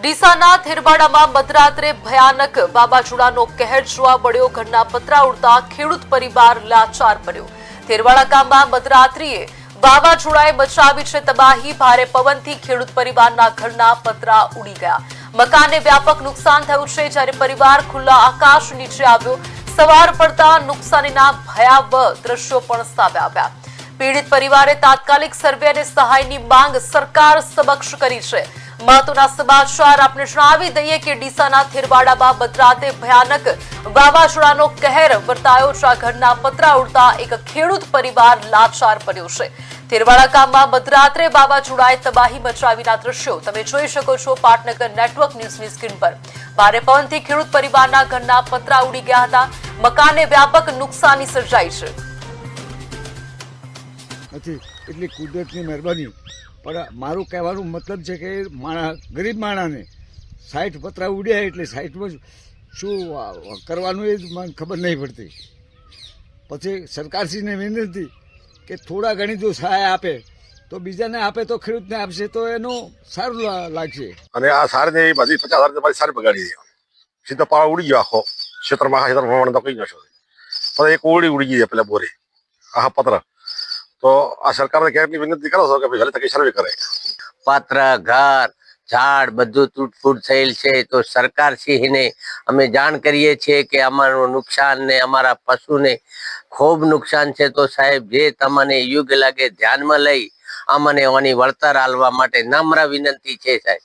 ડીસાના થેરવાડામાં મધરાત્રે ભયાનક વાવાઝોડાનો કહેર જોવા મળ્યો. ઘરના પતરા ઉડતા ખેડૂત પરિવાર લાચાર બન્યો. થેરવાડા ગામમાં મધરાત્રિએ વાવાઝોડાએ મચાવી છે તબાહી. ભારે પવનથી ખેડૂત પરિવારના ઘરના પતરા ઉડી ગયા. મકાનને વ્યાપક નુકસાન થયું છે, જ્યારે પરિવાર ખુલ્લા આકાશ નીચે આવ્યો. સવાર પડતા નુકસાનીના ભયાવહ દ્રશ્યો પણ સામે આવ્યા. પીડિત પરિવારે તાત્કાલિક સર્વે અને સહાયની માંગ સરકાર સમક્ષ કરી છે. મહત્વના સમાચાર આપણે જણાવી દઈએ કે ડીસાના થેરવાડામાં મધરાતે ભયાનક વાવાઝોડાનો કહેર વર્તાયો. જ્યાં ઘરના પતરા ઉડતા એક ખેડૂત પરિવાર લાચાર બન્યો છે. થેરવાડા ગામમાં મધરાત્રે વાવાઝોડાએ તબાહી મચાવીના દ્રશ્યો તમે જોઈ શકો છો પાટનગર નેટવર્ક ન્યૂઝની સ્ક્રીન પર. ભારે પવનથી ખેડૂત પરિવારના ઘરના પતરા ઉડી ગયા હતા. મકાનને વ્યાપક નુકસાની સર્જાઈ છે. એટલી કુદરતની મહેરબાની. પણ મારું કહેવાનું મતલબ છે કે ગરીબ માણસને 60 પતરા ઉડ્યા એટલે 60માં શું કરવાનું એ જ મને ખબર નહીં પડતી. પછી સરકારશ્રીને વિનંતી કે થોડા ઘણી જો સહાય આપે તો બીજાને આપે તો ખેડૂતને આપશે તો એનું સારું લાગશે. અને આ સારને એ બધી 50,000 મારી સારી બગાડી દીધી. સીધો પાળો ઉડી ગયો આખો ક્ષેત્રમાં તો કઈ નશો. પણ એક ઉડી ગઈ પેલા બોરે આખા પતરા. તો આ સરકારને ક્યાંકની વિનંતી કરો છો કે ભાઈ વહેલી તકે સર્વે કરે. પતરા, ઘર, ઝાડ બધું તૂટફૂટ થયેલ છે. તો સરકારશ્રીને અમે જાણ કરીએ છીએ કે અમારું નુકસાન ને અમારા પશુને ખૂબ નુકસાન છે. તો સાહેબ જે તમને યોગ્ય લાગે ધ્યાનમાં લઈ અમને આની વળતર આલવા માટે નમ્ર વિનંતી છે સાહેબ.